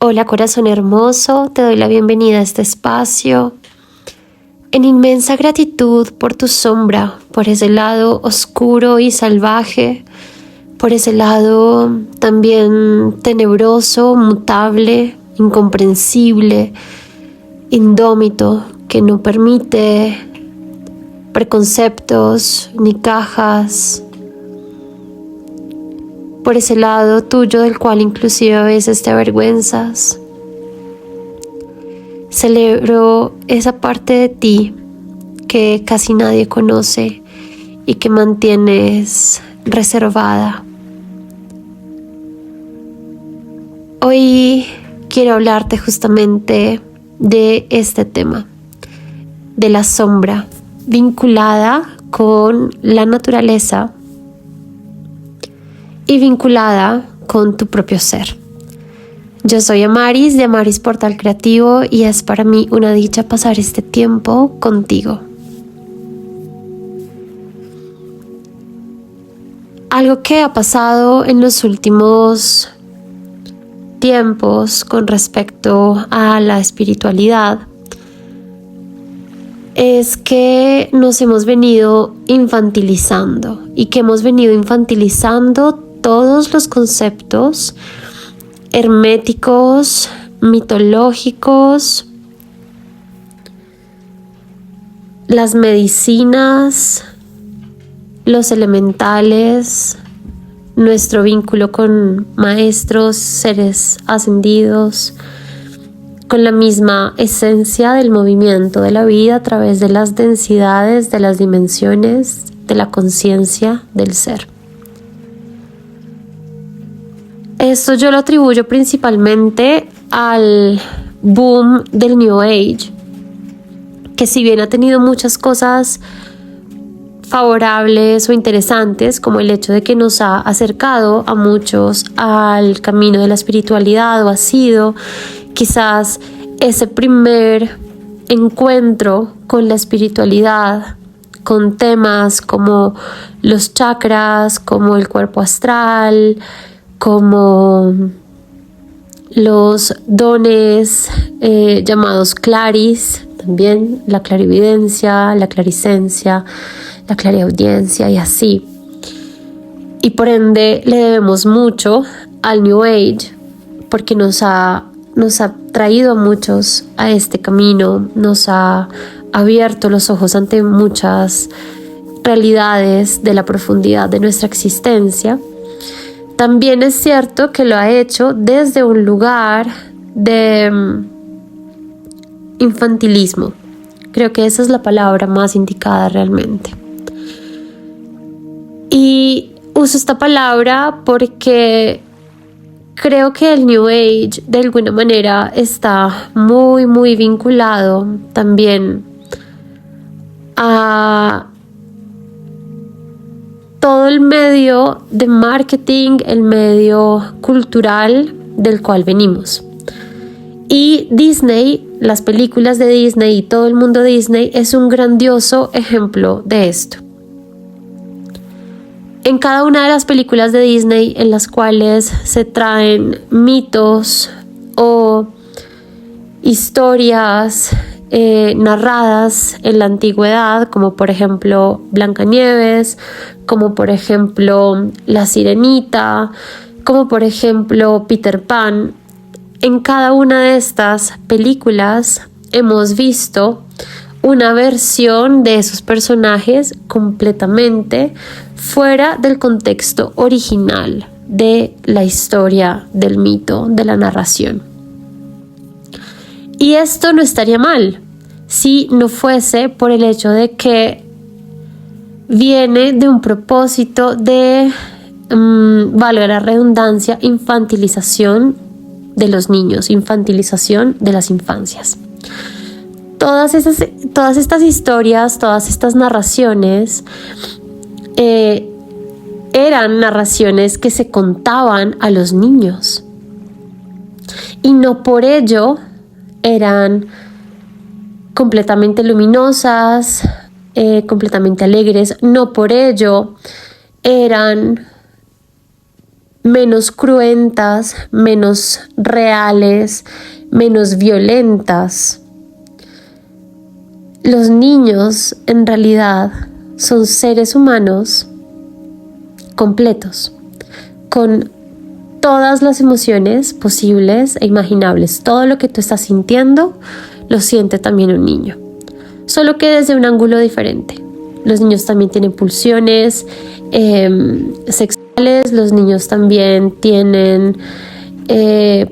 Hola corazón hermoso, te doy la bienvenida a este espacio. En inmensa gratitud por tu sombra, por ese lado oscuro y salvaje, por ese lado también tenebroso, mutable, incomprensible, indómito, que no permite preconceptos ni cajas. Por ese lado tuyo del cual inclusive a veces te avergüenzas. Celebro esa parte de ti que casi nadie conoce y que mantienes reservada. Hoy quiero hablarte justamente de este tema, de la sombra, vinculada con la naturaleza y vinculada con tu propio ser. Yo soy Amaris de Amaris Portal Creativo y es para mí una dicha pasar este tiempo contigo. Algo que ha pasado en los últimos tiempos con respecto a la espiritualidad es que nos hemos venido infantilizando y que hemos venido infantilizando todos los conceptos herméticos, mitológicos, las medicinas, los elementales, nuestro vínculo con maestros, seres ascendidos, con la misma esencia del movimiento de la vida a través de las densidades, de las dimensiones, de la conciencia del ser. Esto yo lo atribuyo principalmente al boom del New Age, que si bien ha tenido muchas cosas favorables o interesantes, como el hecho de que nos ha acercado a muchos al camino de la espiritualidad, o ha sido quizás ese primer encuentro con la espiritualidad, con temas como los chakras, como el cuerpo astral, como los dones llamados claris, también la clarividencia, la clarisencia, la clariaudiencia y así. Y por ende le debemos mucho al New Age porque nos ha traído a muchos a este camino, nos ha abierto los ojos ante muchas realidades de la profundidad de nuestra existencia. También es cierto que lo ha hecho desde un lugar de infantilismo. Creo que esa es la palabra más indicada realmente. Y uso esta palabra porque creo que el New Age de alguna manera está muy, muy vinculado también a todo el medio de marketing, el medio cultural del cual venimos. Y Disney, las películas de Disney y todo el mundo Disney es un grandioso ejemplo de esto. En cada una de las películas de Disney en las cuales se traen mitos o historias narradas en la antigüedad, como por ejemplo Blancanieves, como por ejemplo La Sirenita, como por ejemplo Peter Pan. En cada una de estas películas hemos visto una versión de esos personajes completamente fuera del contexto original de la historia, del mito, de la narración. Y esto no estaría mal si no fuese por el hecho de que viene de un propósito de, valga la redundancia, infantilización de los niños, infantilización de las infancias. Todas estas historias, todas estas narraciones eran narraciones que se contaban a los niños y no por ello eran completamente luminosas, completamente alegres, no por ello eran menos cruentas, menos reales, menos violentas. Los niños en realidad son seres humanos completos, con todas las emociones posibles e imaginables. Todo lo que tú estás sintiendo lo siente también un niño, solo que desde un ángulo diferente. Los niños también tienen pulsiones sexuales, los niños también tienen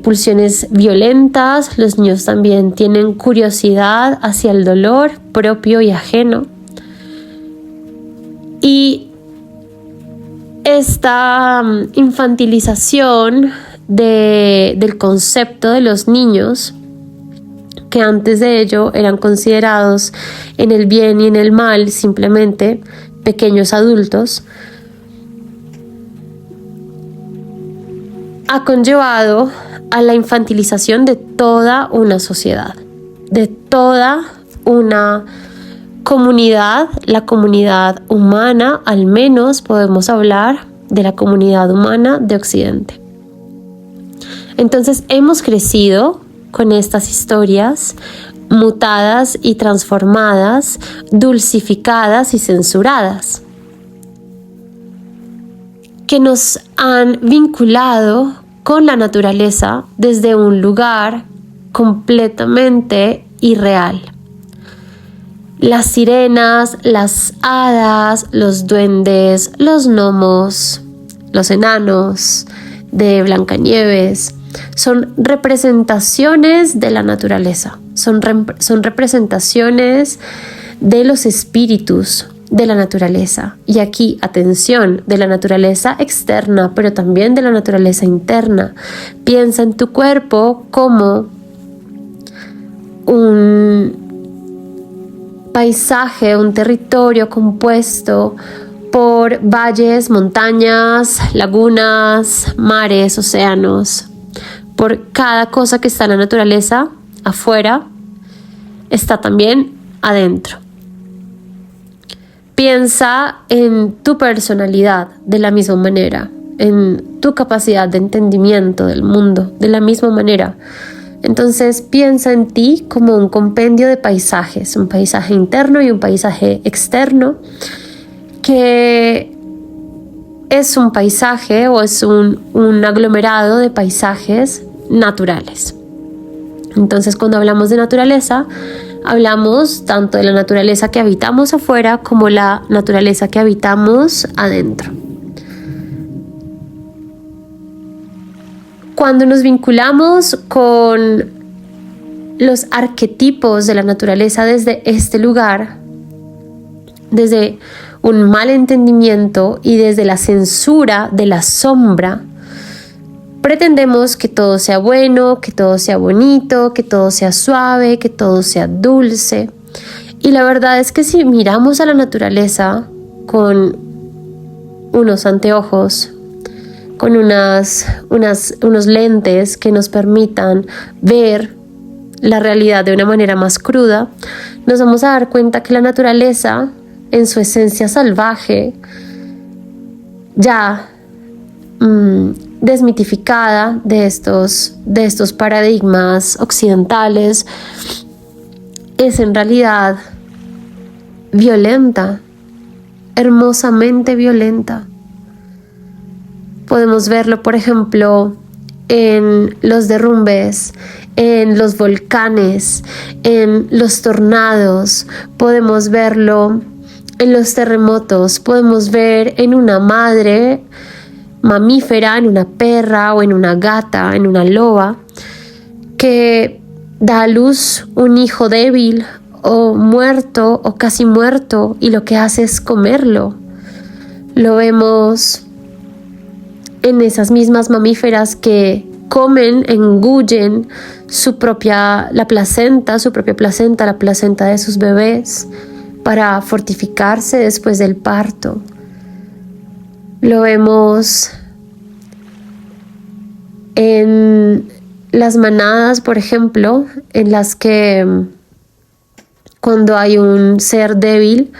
pulsiones violentas, los niños también tienen curiosidad hacia el dolor propio y ajeno. Y esta infantilización del concepto de los niños, que antes de ello eran considerados en el bien y en el mal simplemente pequeños adultos, ha conllevado a la infantilización de toda una sociedad, de toda una comunidad, la comunidad humana. Al menos podemos hablar de la comunidad humana de Occidente. Entonces hemos crecido con estas historias mutadas y transformadas, dulcificadas y censuradas, que nos han vinculado con la naturaleza desde un lugar completamente irreal. Las sirenas, las hadas, los duendes, los gnomos, los enanos de Blancanieves son representaciones de la naturaleza, son representaciones de los espíritus de la naturaleza. Y aquí, atención, de la naturaleza externa, pero también de la naturaleza interna. Piensa en tu cuerpo como un paisaje, un territorio compuesto por valles, montañas, lagunas, mares, océanos. Por cada cosa que está en la naturaleza afuera, está también adentro. Piensa en tu personalidad de la misma manera, en tu capacidad de entendimiento del mundo de la misma manera. Entonces piensa en ti como un compendio de paisajes, un paisaje interno y un paisaje externo, que es un paisaje o es un aglomerado de paisajes naturales. Entonces, cuando hablamos de naturaleza, hablamos tanto de la naturaleza que habitamos afuera como la naturaleza que habitamos adentro. Cuando nos vinculamos con los arquetipos de la naturaleza desde este lugar, desde un mal entendimiento y desde la censura de la sombra, pretendemos que todo sea bueno, que todo sea bonito, que todo sea suave, que todo sea dulce. Y la verdad es que si miramos a la naturaleza con unos anteojos, con unos lentes que nos permitan ver la realidad de una manera más cruda, nos vamos a dar cuenta que la naturaleza, en su esencia salvaje, ya desmitificada de estos paradigmas occidentales, es en realidad violenta, hermosamente violenta. Podemos verlo, por ejemplo, en los derrumbes, en los volcanes, en los tornados. Podemos verlo en los terremotos. Podemos ver en una madre mamífera, en una perra o en una gata, en una loba, que da a luz un hijo débil o muerto o casi muerto, y lo que hace es comerlo. Lo vemos en esas mismas mamíferas que comen, engullen la placenta, la placenta de sus bebés, para fortificarse después del parto. Lo vemos en las manadas, por ejemplo, en las que cuando hay un ser débil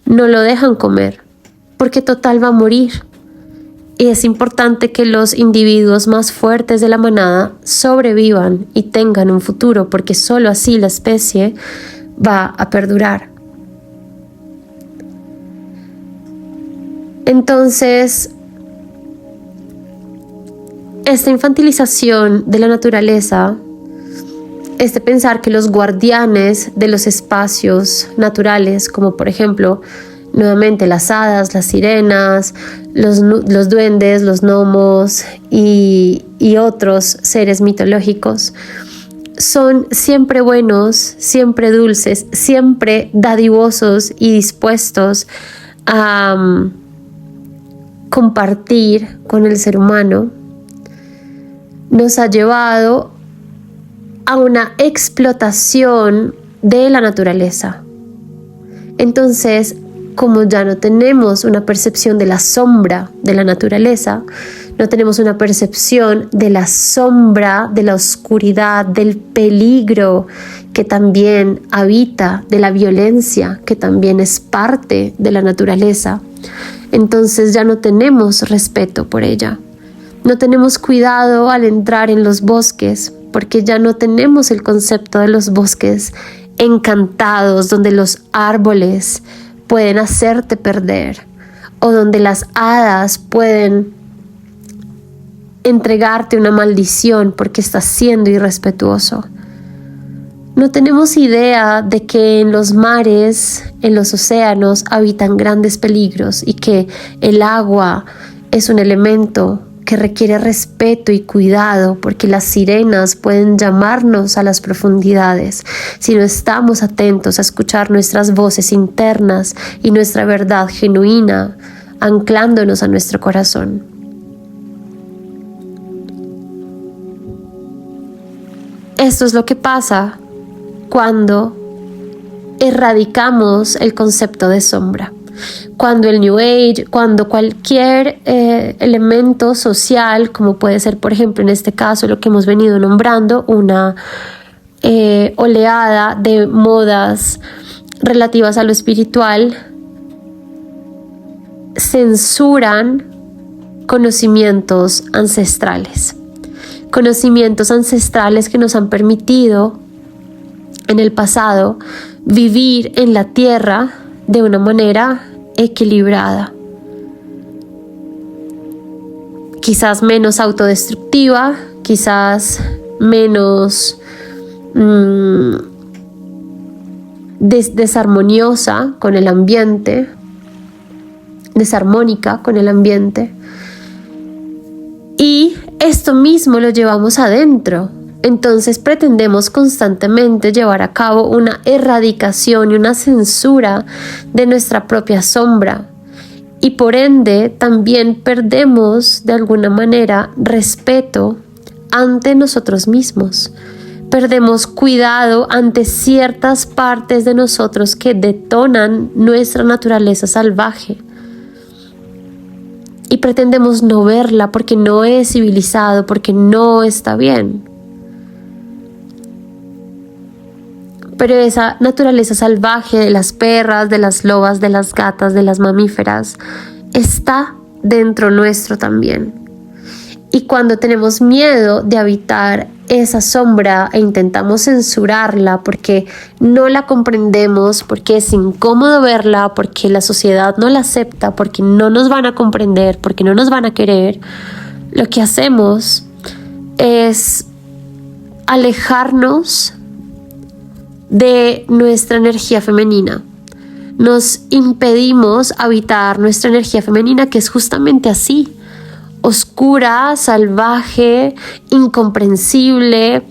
no lo dejan comer, porque total va a morir. Y es importante que los individuos más fuertes de la manada sobrevivan y tengan un futuro, porque solo así la especie va a perdurar. Entonces, esta infantilización de la naturaleza, este pensar que los guardianes de los espacios naturales, como por ejemplo, nuevamente las hadas, las sirenas, los duendes, los gnomos y otros seres mitológicos, son siempre buenos, siempre dulces, siempre dadivosos y dispuestos a compartir con el ser humano, nos ha llevado a una explotación de la naturaleza. Entonces, como ya no tenemos una percepción de la sombra de la naturaleza, no tenemos una percepción de la sombra, de la oscuridad, del peligro que también habita, de la violencia que también es parte de la naturaleza, entonces ya no tenemos respeto por ella. No tenemos cuidado al entrar en los bosques, porque ya no tenemos el concepto de los bosques encantados, donde los árboles pueden hacerte perder, o donde las hadas pueden entregarte una maldición porque estás siendo irrespetuoso. No tenemos idea de que en los mares, en los océanos, habitan grandes peligros y que el agua es un elemento que requiere respeto y cuidado, porque las sirenas pueden llamarnos a las profundidades si no estamos atentos a escuchar nuestras voces internas y nuestra verdad genuina, anclándonos a nuestro corazón. Esto es lo que pasa cuando erradicamos el concepto de sombra. Cuando el New Age, cuando cualquier elemento social, como puede ser, por ejemplo, en este caso, lo que hemos venido nombrando, una oleada de modas relativas a lo espiritual, censuran conocimientos ancestrales que nos han permitido en el pasado vivir en la tierra de una manera equilibrada, quizás menos autodestructiva, quizás menos desarmoniosa con el ambiente, desarmónica con el ambiente. Y esto mismo lo llevamos adentro. Entonces pretendemos constantemente llevar a cabo una erradicación y una censura de nuestra propia sombra, y por ende también perdemos de alguna manera respeto ante nosotros mismos. Perdemos cuidado ante ciertas partes de nosotros que detonan nuestra naturaleza salvaje. Y pretendemos no verla porque no es civilizado, porque no está bien. Pero esa naturaleza salvaje de las perras, de las lobas, de las gatas, de las mamíferas, está dentro nuestro también. Y cuando tenemos miedo de habitar esa sombra e intentamos censurarla porque no la comprendemos, porque es incómodo verla, porque la sociedad no la acepta, porque no nos van a comprender, porque no nos van a querer, lo que hacemos es alejarnos de nuestra energía femenina. Nos impedimos habitar nuestra energía femenina, que es justamente así: oscura, salvaje, incomprensible,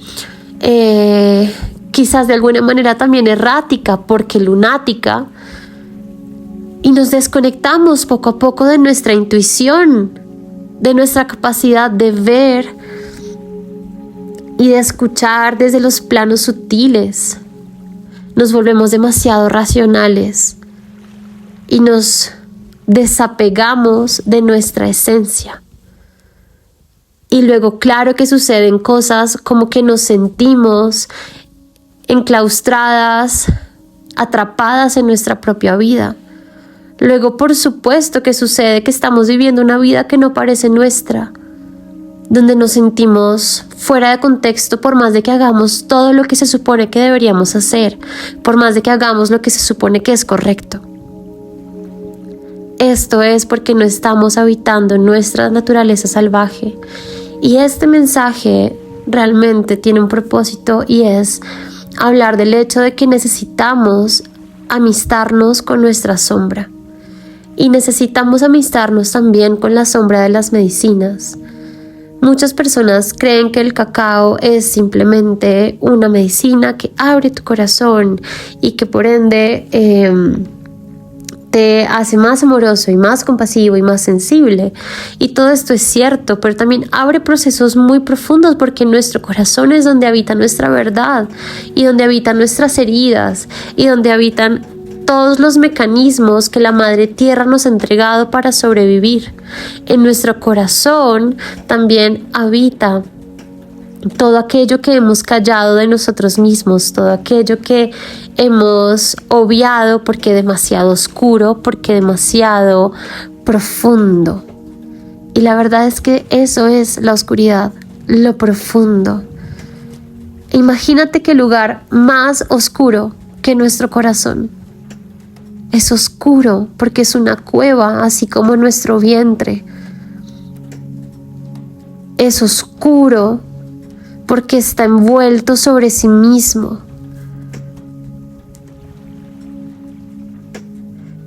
quizás de alguna manera también errática, porque lunática, y nos desconectamos poco a poco de nuestra intuición, de nuestra capacidad de ver y de escuchar desde los planos sutiles. Nos volvemos demasiado racionales y nos desapegamos de nuestra esencia. Y luego, claro que suceden cosas como que nos sentimos enclaustradas, atrapadas en nuestra propia vida. Luego, por supuesto que sucede que estamos viviendo una vida que no parece nuestra, donde nos sentimos fuera de contexto por más de que hagamos todo lo que se supone que deberíamos hacer, por más de que hagamos lo que se supone que es correcto. Esto es porque no estamos habitando nuestra naturaleza salvaje. Y este mensaje realmente tiene un propósito, y es hablar del hecho de que necesitamos amistarnos con nuestra sombra. Y necesitamos amistarnos también con la sombra de las medicinas. Muchas personas creen que el cacao es simplemente una medicina que abre tu corazón y que por ende te hace más amoroso y más compasivo y más sensible. Y todo esto es cierto, pero también abre procesos muy profundos, porque nuestro corazón es donde habita nuestra verdad y donde habitan nuestras heridas y donde habitan todos los mecanismos que la Madre Tierra nos ha entregado para sobrevivir. En nuestro corazón también habita todo aquello que hemos callado de nosotros mismos, todo aquello que hemos obviado porque demasiado oscuro, porque demasiado profundo. Y la verdad es que eso es la oscuridad, lo profundo. Imagínate que el lugar más oscuro que nuestro corazón es oscuro porque es una cueva, así como nuestro vientre. Es oscuro porque está envuelto sobre sí mismo.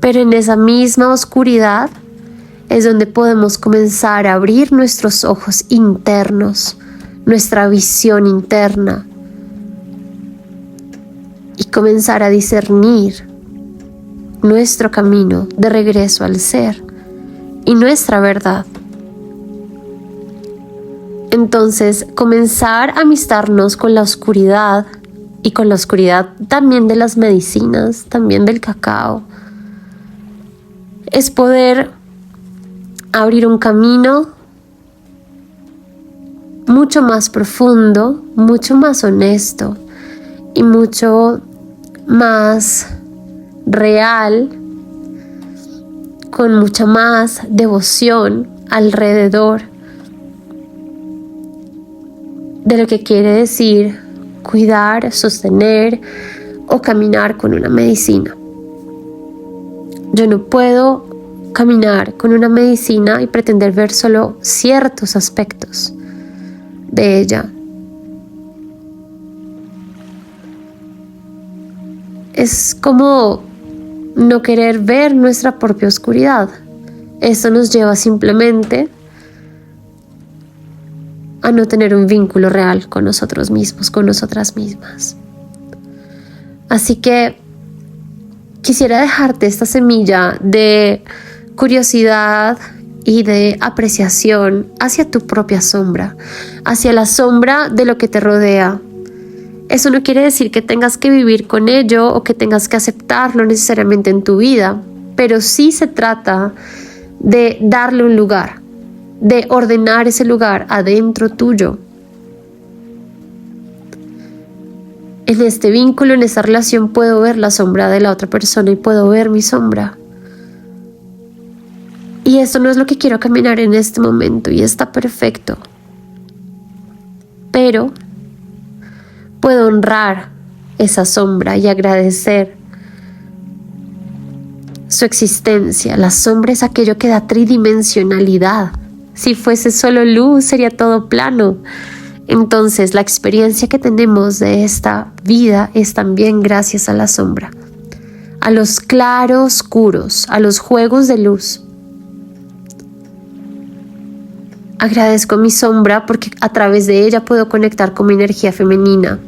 Pero en esa misma oscuridad es donde podemos comenzar a abrir nuestros ojos internos, nuestra visión interna, y comenzar a discernir nuestro camino de regreso al ser y nuestra verdad. Entonces, comenzar a amistarnos con la oscuridad, y con la oscuridad también de las medicinas, también del cacao, es poder abrir un camino mucho más profundo, mucho más honesto y mucho más real, con mucha más devoción alrededor de lo que quiere decir cuidar, sostener o caminar con una medicina. Yo no puedo caminar con una medicina y pretender ver solo ciertos aspectos de ella. Es como no querer ver nuestra propia oscuridad. Esto nos lleva simplemente a no tener un vínculo real con nosotros mismos, con nosotras mismas. Así que quisiera dejarte esta semilla de curiosidad y de apreciación hacia tu propia sombra, hacia la sombra de lo que te rodea. Eso no quiere decir que tengas que vivir con ello o que tengas que aceptarlo necesariamente en tu vida, pero sí se trata de darle un lugar, de ordenar ese lugar adentro tuyo. En este vínculo, en esta relación, puedo ver la sombra de la otra persona y puedo ver mi sombra. Y esto no es lo que quiero caminar en este momento, y está perfecto. Pero puedo honrar esa sombra y agradecer su existencia. La sombra es aquello que da tridimensionalidad. Si fuese solo luz, sería todo plano. Entonces, la experiencia que tenemos de esta vida es también gracias a la sombra, a los claroscuros, a los juegos de luz. Agradezco mi sombra porque a través de ella puedo conectar con mi energía femenina,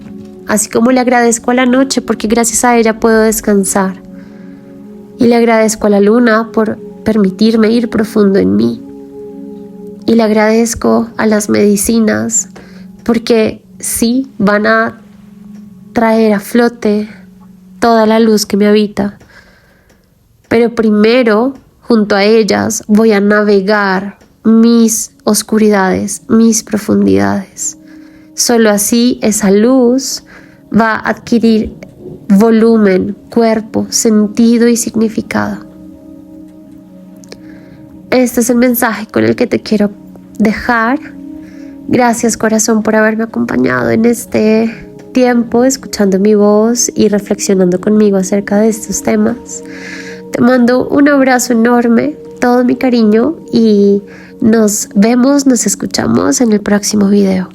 así como le agradezco a la noche porque gracias a ella puedo descansar. Y le agradezco a la luna por permitirme ir profundo en mí. Y le agradezco a las medicinas porque sí van a traer a flote toda la luz que me habita. Pero primero, junto a ellas, voy a navegar mis oscuridades, mis profundidades. Solo así esa luz va a adquirir volumen, cuerpo, sentido y significado. este es el mensaje con el que te quiero dejar. Gracias, corazón, por haberme acompañado en este tiempo, escuchando mi voz y reflexionando conmigo acerca de estos temas. Te mando un abrazo enorme, todo mi cariño, y nos vemos, nos escuchamos en el próximo video.